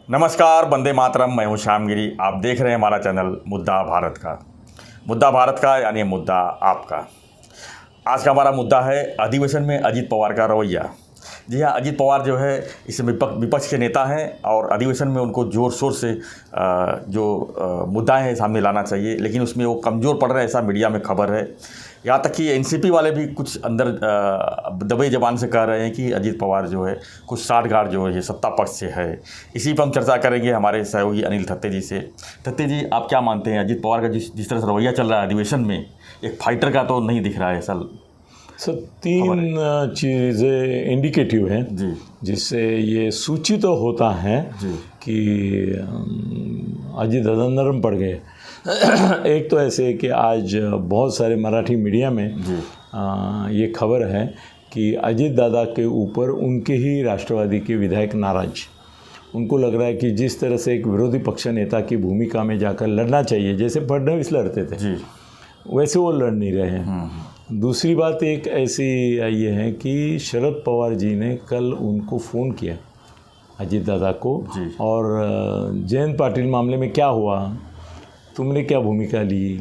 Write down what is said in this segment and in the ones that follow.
नमस्कार, वंदे मातरम। मैं हूं श्यामगिरी। आप देख रहे हैं हमारा चैनल मुद्दा भारत का। मुद्दा भारत का यानी मुद्दा आपका। आज का हमारा मुद्दा है अधिवेशन में अजीत पवार का रवैया। जी हाँ, अजीत पवार जो है इस विपक्ष के नेता हैं और अधिवेशन में उनको ज़ोर शोर से मुद्दाएं हैं सामने लाना चाहिए, लेकिन उसमें वो कमज़ोर पड़ रहे हैं, ऐसा मीडिया में खबर है। यहाँ तक कि एनसीपी वाले भी कुछ अंदर दबे जबान से कह रहे हैं कि अजीत पवार जो है कुछ साठगांठ जो है ये सत्ता पक्ष से है। इसी पर हम चर्चा करेंगे हमारे सहयोगी अनिल थत्ते जी से। थत्ते जी, आप क्या मानते हैं अजीत पवार का जिस तरह से रवैया चल रहा है अधिवेशन में, एक फाइटर का तो नहीं दिख रहा है ऐसा? सर, तीन चीज़ें इंडिकेटिव हैं जी, जिससे ये सूचित तो होता है जी कि अजीत दादा नरम पड़ गए। एक तो ऐसे कि आज बहुत सारे मराठी मीडिया में ये खबर है कि अजीत दादा के ऊपर उनके ही राष्ट्रवादी के विधायक नाराज। उनको लग रहा है कि जिस तरह से एक विरोधी पक्ष नेता की भूमिका में जाकर लड़ना चाहिए, जैसे फडणवीस लड़ते थे जी, वैसे वो लड़ नहीं रहे हैं। दूसरी बात एक ऐसी ये है कि शरद पवार जी ने कल उनको फ़ोन किया अजीत दादा को, और जयंत पाटिल मामले में क्या हुआ, तुमने क्या भूमिका ली,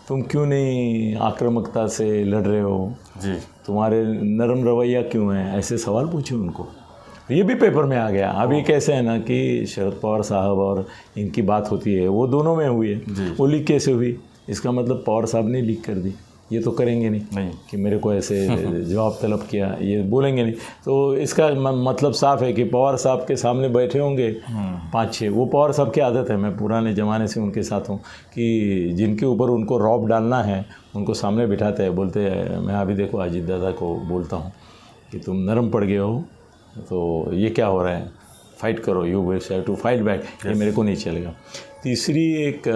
तुम क्यों नहीं आक्रामकता से लड़ रहे हो जी, तुम्हारे नरम रवैया क्यों है, ऐसे सवाल पूछे उनको। ये भी पेपर में आ गया। अभी कैसे है ना कि शरद पवार साहब और इनकी बात होती है, वो दोनों में हुई है। वो लीक कैसे हुई? इसका मतलब पवार साहब ने लीक कर दी, ये तो करेंगे नहीं कि मेरे को ऐसे जवाब तलब किया, ये बोलेंगे नहीं। तो इसका मतलब साफ है कि पवार साहब के सामने बैठे होंगे 5-6। वो पवार साहब की आदत है, मैं पुराने ज़माने से उनके साथ हूँ, कि जिनके ऊपर उनको रौब डालना है उनको सामने बिठाते हैं, बोलते हैं मैं अभी देखो अजीत दादा को बोलता हूँ कि तुम नरम पड़ गए हो, तो ये क्या हो रहा है, फाइट करो, you will have to fight back, ये मेरे को नहीं चलेगा। तीसरी एक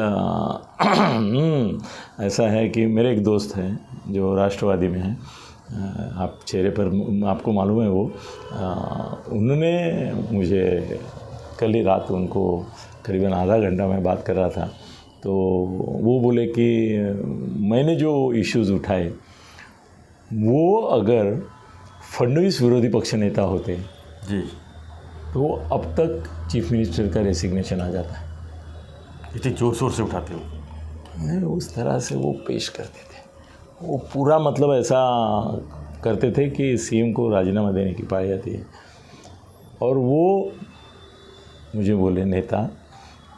ऐसा है कि मेरे एक दोस्त हैं जो राष्ट्रवादी में हैं, आप चेहरे पर आपको मालूम है वो, उन्होंने मुझे कल ही रात उनको करीबन आधा घंटा मैं बात कर रहा था, तो वो बोले कि मैंने जो इश्यूज़ उठाए वो अगर फडणवीस विरोधी पक्ष नेता होते जी, तो अब तक चीफ मिनिस्टर का रेसिग्नेशन आ जाता है। इतने जोर शोर से उठाते हो? उस तरह से वो पेश करते थे, वो पूरा मतलब ऐसा करते थे कि सीएम को राजीनामा देने की पाई जाती है। और वो मुझे बोले नेता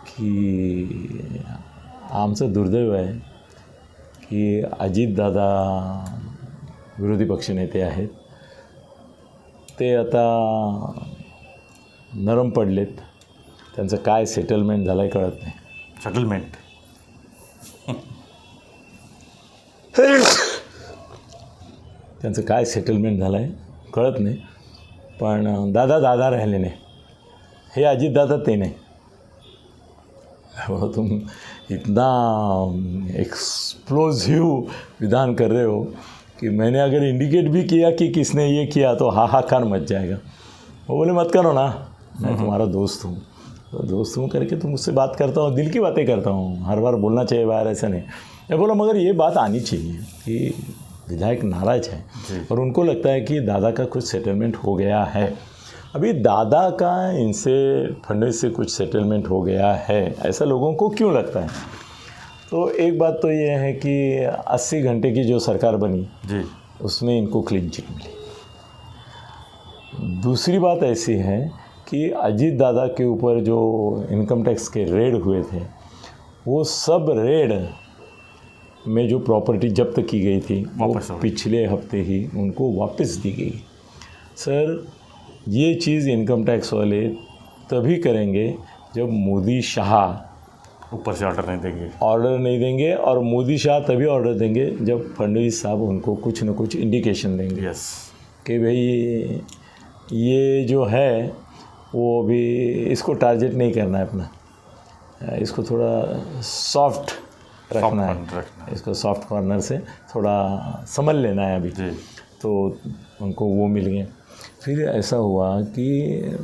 कि आमचं दुर्दैव आहे की अजित दादा विरोधी पक्ष नेते आहेत, ते आता नरम पडलेत, त्यांचं काय सेटलमेंट झालं आहे कळत नाही। सेटलमेंट? त्यांचं काय सेटलमेंट झालं आहे कळत नाही, पण दादा दादा राहिले नाही, हे अजित दादा ते नहीं। वो तुम इतना एक्सप्लोजिव विधान कर रहे हो कि मैंने अगर इंडिकेट भी किया कि किसने ये किया तो हाहाकार मच जाएगा। वो बोले मत करो ना, मैं तुम्हारा दोस्त हूँ, तो दोस्त हूँ करके तुम मुझसे बात करता हूँ, दिल की बातें करता हूँ, हर बार बोलना चाहिए बाहर, ऐसा नहीं। मैं बोला मगर ये बात आनी चाहिए कि विधायक नाराज है और उनको लगता है कि दादा का कुछ सेटलमेंट हो गया है। अभी दादा का इनसे फडणवीस से कुछ सेटलमेंट हो गया है, ऐसा लोगों को क्यों लगता है? तो एक बात तो ये है कि 80 घंटे की जो सरकार बनी जी, उसमें इनको क्लीन चिट मिली। दूसरी बात ऐसी है कि अजीत दादा के ऊपर जो इनकम टैक्स के रेड हुए थे, वो सब रेड में जो प्रॉपर्टी जब्त की गई थी वो पिछले हफ्ते ही उनको वापस दी गई। सर, ये चीज़ इनकम टैक्स वाले तभी करेंगे जब मोदी शाह ऊपर से ऑर्डर नहीं देंगे, और मोदी शाह तभी ऑर्डर देंगे जब फडणवीस साहब उनको कुछ न कुछ इंडिकेशन देंगे कि भाई ये जो है वो भी इसको टारगेट नहीं करना है अपना, इसको थोड़ा सॉफ्ट रखना है, इसको सॉफ्ट कॉर्नर से थोड़ा संभल लेना है अभी। तो उनको वो मिल गए। फिर ऐसा हुआ कि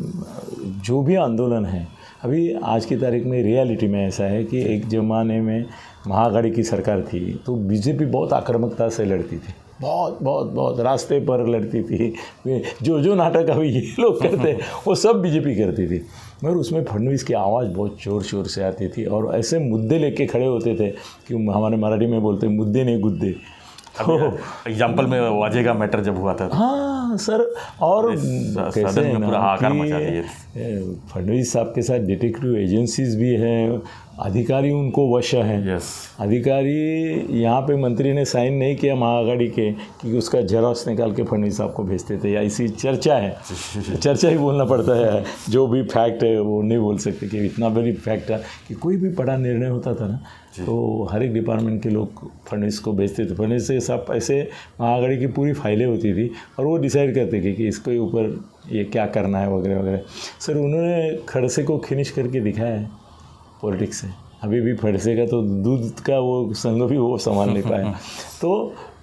जो भी आंदोलन है अभी आज की तारीख में रियलिटी में ऐसा है कि एक ज़माने में महाआघाड़ी की सरकार थी तो बीजेपी बहुत आक्रामकता से लड़ती थी, बहुत रास्ते पर लड़ती थी। जो नाटक अभी ये लोग करते वो सब बीजेपी करती थी। मगर उसमें फडणवीस की आवाज़ बहुत ज़ोर शोर से आती थी और ऐसे मुद्दे लेके खड़े होते थे कि हमारे मराठी में बोलते मुद्दे नहीं गुद्दे। तो एग्जाम्पल में वाजे का मैटर जब हुआ था हाँ सर, और कैसे है ना कि फडणवीस साहब के साथ डिटेक्टिव एजेंसीज भी हैं, अधिकारी उनको वश हैं। अधिकारी यहाँ पे मंत्री ने साइन नहीं किया महाआघाड़ी के कि उसका जेरॉक्स निकाल के फडणवीस साहब को भेजते थे, या ऐसी चर्चा है। चर्चा ही बोलना पड़ता है, जो भी फैक्ट है वो नहीं बोल सकते कि इतना बड़ी फैक्ट है कि कोई भी बड़ा निर्णय होता था ना तो हर एक डिपार्टमेंट के लोग फडणवीस को भेजते थे। फडणवीस के साथ ऐसे महाआघाड़ी की पूरी फाइलें होती थी और वो डिसाइड करते थे कि इसके ऊपर ये क्या करना है वगैरह वगैरह। सर उन्होंने खड़से को फिनिश करके दिखाया है पॉलिटिक्स से। अभी भी खड़से का तो दूध का वो संघ भी वो संभाल नहीं पाया। तो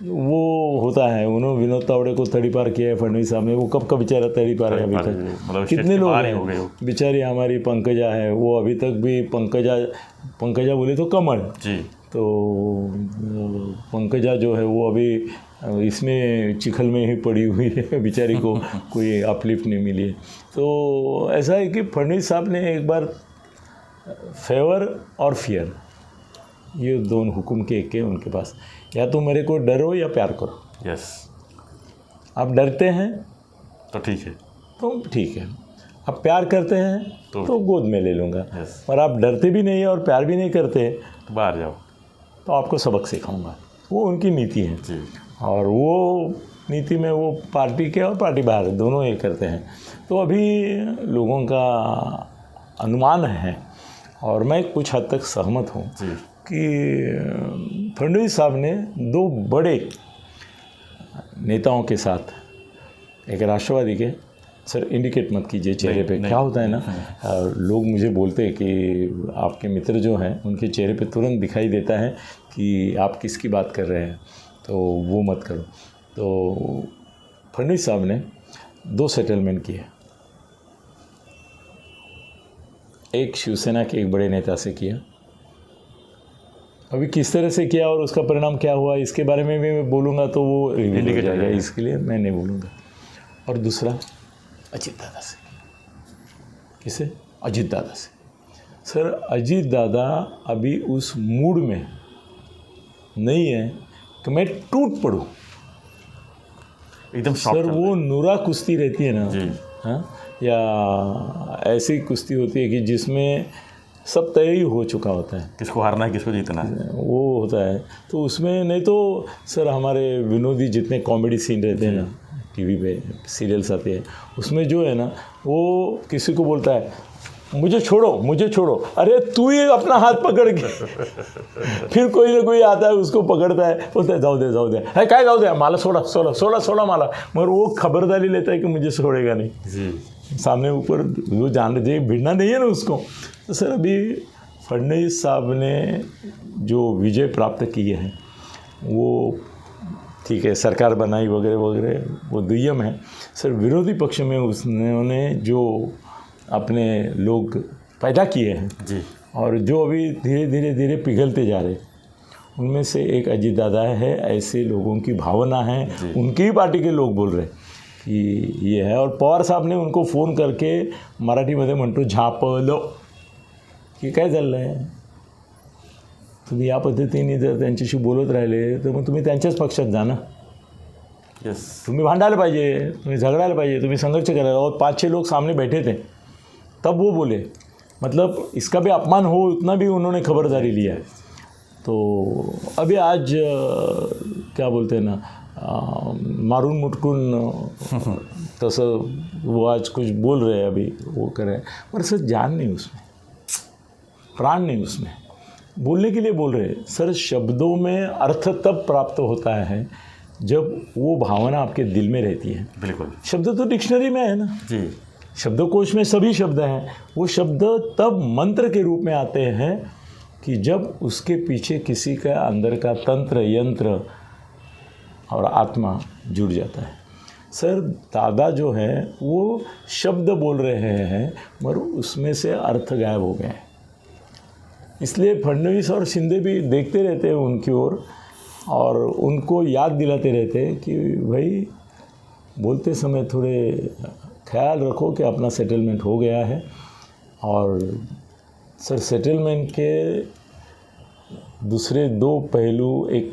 वो होता है, उन्होंने विनोद तावड़े को तड़ी पार किया है फडणवीस साहब ने, वो कब का बेचारा तड़ी पार है अभी तक। मतलब कितने लोग हैं, बेचारी हमारी पंकजा है, वो अभी तक भी पंकजा बोले तो कमल जी, तो पंकजा जो है वो अभी इसमें चिखल में ही पड़ी हुई है, बेचारी को कोई अपलिफ्ट नहीं मिली है। तो ऐसा है कि फडणवीस साहब ने एक बार फेवर और फियर, ये दोनों हुक्म के एक के उनके पास, या तो मेरे को डरो या प्यार करो। यस, आप डरते हैं तो ठीक है, तो ठीक है, आप प्यार करते हैं तो गोद में ले लूँगा, और आप डरते भी नहीं है और प्यार भी नहीं करते तो बाहर जाओ, तो आपको सबक सिखाऊंगा। वो उनकी नीति है जी। और वो नीति में वो पार्टी के और पार्टी बाहर दोनों ये करते हैं। तो अभी लोगों का अनुमान है और मैं कुछ हद तक सहमत हूँ कि फडणवीस साहब ने दो बड़े नेताओं के साथ, एक राष्ट्रवादी के, सर इंडिकेट मत कीजिए चेहरे पे, क्या होता है ना, लोग मुझे बोलते हैं कि आपके मित्र जो हैं उनके चेहरे पे तुरंत दिखाई देता है कि आप किसकी बात कर रहे हैं, तो वो मत करो। तो फडणवीस साहब ने 2 सेटलमेंट किए, एक शिवसेना के एक बड़े नेता से किया, अभी किस तरह से किया और उसका परिणाम क्या हुआ इसके बारे में भी मैं बोलूँगा तो वो रिवील हो जाएगा, इसके लिए मैं नहीं बोलूँगा। और दूसरा अजीत दादा से। किसे? अजीत दादा से। सर अजीत दादा अभी उस मूड में नहीं है कि मैं टूट पड़ूँ एकदम। सर वो नूरा कुश्ती रहती है ना जी, हाँ, या ऐसी कुश्ती होती है कि जिसमें सब तय ही हो चुका होता है, किसको हारना है किसको जीतना है, वो होता है। तो उसमें नहीं तो सर हमारे विनोदी जितने कॉमेडी सीन रहते हैं ना, टीवी पे सीरियल्स आते हैं, उसमें जो है ना वो किसी को बोलता है मुझे छोड़ो, अरे तू ही अपना हाथ पकड़ के फिर कोई ना कोई आता है उसको पकड़ता है, बोलता है जाओ दे है क्या, जाओ दे माला सोड़ा माला, मगर वो खबरदारी लेता है कि मुझे छोड़ेगा नहीं जी। सामने ऊपर वो जान रहे भिड़ना नहीं है ना उसको। तो सर अभी फडणवीस साहब ने जो विजय प्राप्त किए हैं वो ठीक है, सरकार बनाई वगैरह वगैरह, वो दुय्यम है। सर विरोधी पक्ष में उसने जो अपने लोग पैदा किए हैं जी, और जो अभी धीरे धीरे पिघलते जा रहे, उनमें से एक अजीत दादा है। ऐसे लोगों की भावना है, उनकी ही पार्टी के लोग बोल रहे कि ये है। और पवार साहब ने उनको फ़ोन करके मराठीमध्ये म्हणतो झापलो की काय झालं आहे, तुम्ही या पद्धतीने जर त्यांच्याशी बोलत राहिले तर मग तुम्ही त्यांच्याच पक्षात जा ना। यस, तुम्ही भांडायला पाहिजे, तुम्ही झगडायला पाहिजे, तुम्ही संघर्ष करायला। और 5-6 लोग सामने बैठे थे तब वो बोले, मतलब इसका भी अपमान हो उतना भी उन्होंने खबरदारी लिया है। तो अभी आज क्या बोलते हैं ना, मारून मुटकून तसं वो आज कुछ बोल रहे हैं, अभी वो कर रहे हैं, पर सर जान नहीं उसमें, प्राण नहीं उसमें, बोलने के लिए बोल रहे हैं। सर शब्दों में अर्थ तब प्राप्त होता है जब वो भावना आपके दिल में रहती है। बिल्कुल, शब्द तो डिक्शनरी में है ना जी, शब्दकोश में सभी शब्द हैं। वो शब्द तब मंत्र के रूप में आते हैं कि जब उसके पीछे किसी का अंदर का तंत्र यंत्र और आत्मा जुड़ जाता है। सर दादा जो है वो शब्द बोल रहे हैं मगर उसमें से अर्थ गायब हो गए हैं। इसलिए फडणवीस और शिंदे भी देखते रहते हैं उनकी ओर और उनको याद दिलाते रहते हैं कि भाई बोलते समय थोड़े ख्याल रखो कि अपना सेटलमेंट हो गया है, और सर सेटलमेंट के दूसरे दो पहलू, एक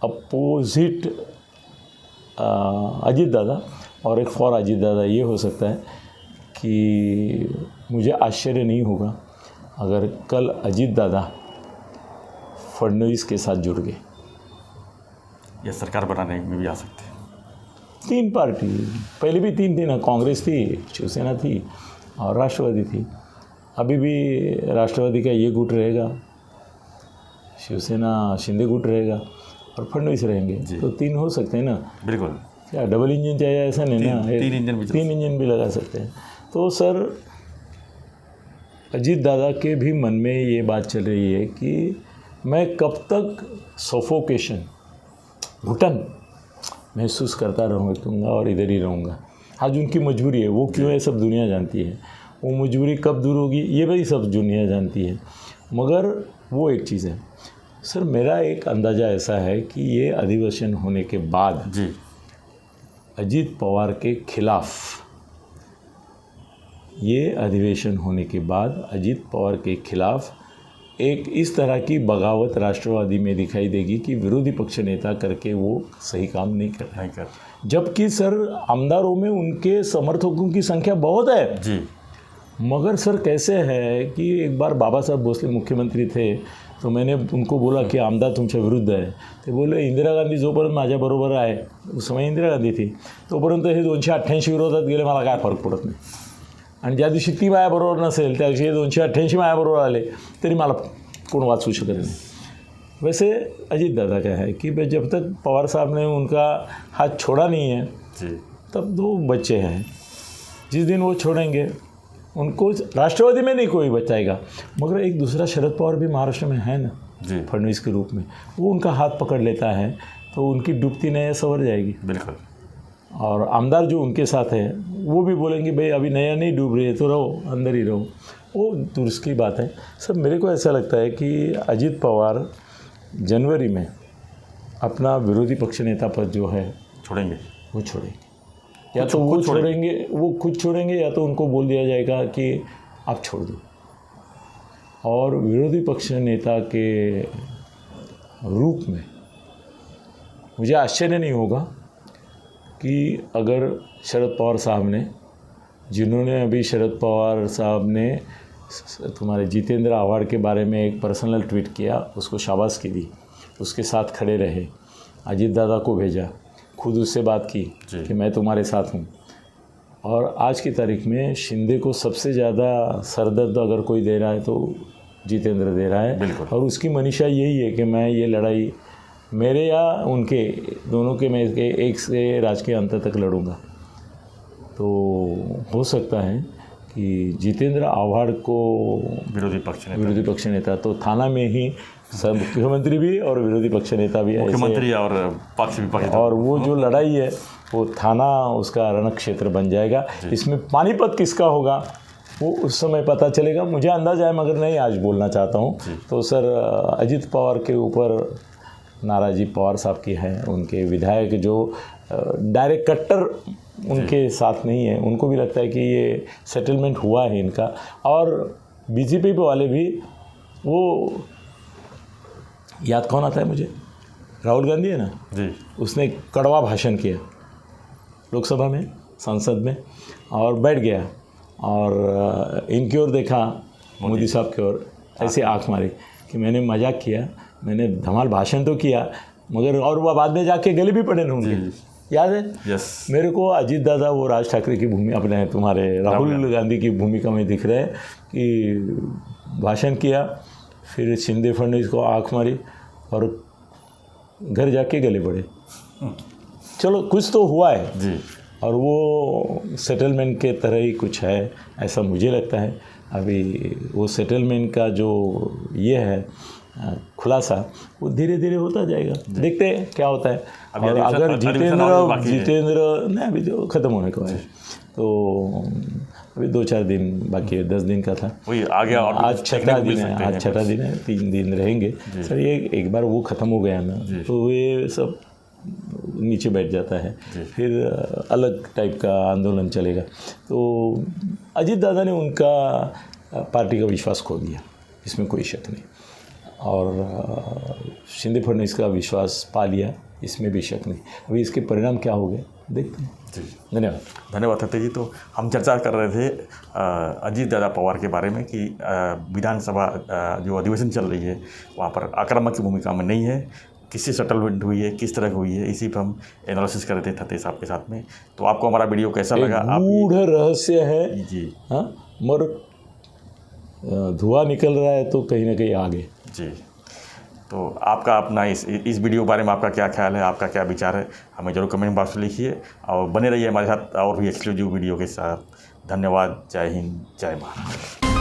अपोजिट अजीत दादा और एक फॉर अजीत दादा, ये हो सकता है कि मुझे आश्चर्य नहीं होगा अगर कल अजीत दादा फडणवीस के साथ जुड़ गए। या सरकार बनाने में भी आ सकते हैं। 3 पार्टी, पहले भी 3 थी ना, कांग्रेस थी, शिवसेना थी और राष्ट्रवादी थी। अभी भी राष्ट्रवादी का ये गुट रहेगा, शिवसेना शिंदे गुट रहेगा और फडणवीस रहेंगे, तो 3 हो सकते हैं ना। बिल्कुल, क्या डबल इंजन चाहिए ऐसा नहीं ना, 3 इंजन भी लगा सकते हैं। तो सर अजीत दादा के भी मन में ये बात चल रही है कि मैं कब तक सफोकेशन, घुटन महसूस करता रहूँगा और इधर ही रहूँगा। आज उनकी मजबूरी है, वो क्यों है सब दुनिया जानती है, वो मजबूरी कब दूर होगी ये भी सब दुनिया जानती है, मगर वो एक चीज़ है। सर मेरा एक अंदाज़ा ऐसा है कि ये अधिवेशन होने के बाद जी अजीत पवार के खिलाफ, ये अधिवेशन होने के बाद अजीत पवार के खिलाफ एक इस तरह की बगावत राष्ट्रवादी में दिखाई देगी कि विरोधी पक्ष नेता करके वो सही काम नहीं कर। जबकि सर आमदारों में उनके समर्थकों की संख्या बहुत है जी, मगर सर कैसे है कि एक बार बाबा साहब भोसले मुख्यमंत्री थे तो मैंने उनको बोला की आमदार तुमच्या विरुद्ध आहे, ते बोलले इंदिरा गांधी जोपर्यंत माझ्याबरोबर आहे, उस समय इंदिरा गांधी थी, तोपर्यंत हे 288 विरोधात गेले, मला काय फरक पडत नाही, आणि ज्या दिवशी ती माझ्याबरोबर नसेल त्या दिवशी 288 माझ्याबरोबर आले तरी मला कोण वाचवू शकत नाही। वैसे अजीत दादा का है कि जब तक पवार साहब ने उनका हाथ छोड़ा नहीं है जी, तब 2 बच्चे हैं, जिस दिन वो छोड़ेंगे उनको राष्ट्रवादी में नहीं कोई बचाएगा, मगर एक दूसरा शरद पवार भी महाराष्ट्र में है ना जी, फडणवीस के रूप में, वो उनका हाथ पकड़ लेता है तो उनकी डूबती नैया संवर जाएगी। बिल्कुल, और आमदार जो उनके साथ है वो भी बोलेंगे भाई अभी नया नहीं डूब रही है तो रहो, अंदर ही रहो, वो दुरुस्त की बात है। सब मेरे को ऐसा लगता है कि अजीत पवार जनवरी में अपना विरोधी पक्ष नेता पद जो है छोड़ेंगे, वो छोड़ेंगे, या तो वो छोड़ेंगे, वो खुद छोड़ेंगे, या तो उनको बोल दिया जाएगा कि आप छोड़ दो। और विरोधी पक्ष नेता के रूप में मुझे आश्चर्य नहीं होगा कि अगर शरद पवार साहब ने, जिन्होंने अभी शरद पवार साहब ने तुम्हारे जितेंद्र आव्हाड के बारे में एक पर्सनल ट्वीट किया, उसको शाबाशी दी, उसके साथ खड़े रहे, अजीत दादा को भेजा, खुद उससे बात की कि मैं तुम्हारे साथ हूँ। और आज की तारीख में शिंदे को सबसे ज़्यादा सरदर्द अगर कोई दे रहा है तो जितेंद्र दे रहा है, और उसकी मनीषा यही है कि मैं ये लड़ाई मेरे या उनके दोनों के मैं एक से राजकीय अंत तक लड़ूंगा। तो हो सकता है कि जितेंद्र आव्हाड को विरोधी पक्ष नेता तो थाना में ही सब मुख्यमंत्री भी और विरोधी पक्ष नेता भी, मुख्यमंत्री और पक्ष विपक्ष, और वो जो लड़ाई है वो थाना उसका रण क्षेत्र बन जाएगा। इसमें पानीपत किसका होगा वो उस समय पता चलेगा, मुझे अंदाजा है, मगर नहीं आज बोलना चाहता हूँ। तो सर अजीत पवार के ऊपर नाराज़ी पवार साहब की है, उनके विधायक जो डायरेक्ट कट्टर उनके साथ नहीं है, उनको भी लगता है कि ये सेटलमेंट हुआ है इनका। और बीजेपी वाले भी, वो याद कौन आता है मुझे, राहुल गांधी है ना जी, उसने कड़वा भाषण किया लोकसभा में, संसद में, और बैठ गया और इनकी ओर देखा, मोदी साहब की ओर, ऐसे आँख मारी कि मैंने मजाक किया, मैंने धमाल भाषण तो किया, मगर और वह बाद में जाके गले भी पड़े ना उनके, याद है? यस, मेरे को अजीत दादा वो राज ठाकरे की भूमि, अपने तुम्हारे राहुल गांधी की भूमिका में दिख रहा है कि भाषण किया, फिर शिंदे फडणवीस को आँख मारी और घर जाके गले पड़े। चलो कुछ तो हुआ है जी, और वो सेटलमेंट के तरह ही कुछ है, ऐसा मुझे लगता है। अभी वो सेटलमेंट का जो ये है खुलासा, वो धीरे धीरे होता जाएगा, देखते हैं क्या होता है। और अगर जितेंद्र नहीं, अभी तो ख़त्म होने को है, तो अभी 2-4 दिन बाकी है, 10 दिन का था, वही आ गया, और आज 6ठा दिन है, आज 6ठा दिन है, 3 दिन रहेंगे सर। ये एक बार वो ख़त्म हो गया ना तो ये सब नीचे बैठ जाता है, फिर अलग टाइप का आंदोलन चलेगा। तो अजीत दादा ने उनका पार्टी का विश्वास खो दिया, इसमें कोई शक नहीं, और शिंदे फडणवीस का विश्वास पा लिया, इसमें भी शक नहीं। अभी इसके परिणाम क्या हो गए देखते हैं। जी, धन्यवाद। धन्यवाद सत्य जी। तो हम चर्चा कर रहे थे अजीत दादा पवार के बारे में कि विधानसभा जो अधिवेशन चल रही है वहाँ पर आक्रामक की भूमिका में नहीं है, किससे सेटलमेंट हुई है, किस तरह की हुई है, इसी पर हम एनालिसिस कर रहे थे थते साहब के साथ में। तो आपको हमारा वीडियो कैसा लगा? आप गूढ़ रहस्य है जी, हाँ, मगर धुआं निकल रहा है तो कहीं ना कहीं आगे। जी, तो आपका अपना इस वीडियो के बारे में आपका क्या ख्याल है, आपका क्या विचार है, हमें जरूर कमेंट बॉक्स में लिखिए और बने रहिए हमारे साथ और भी एक्सक्लूसिव वीडियो के साथ। धन्यवाद। जय हिंद, जय भारत।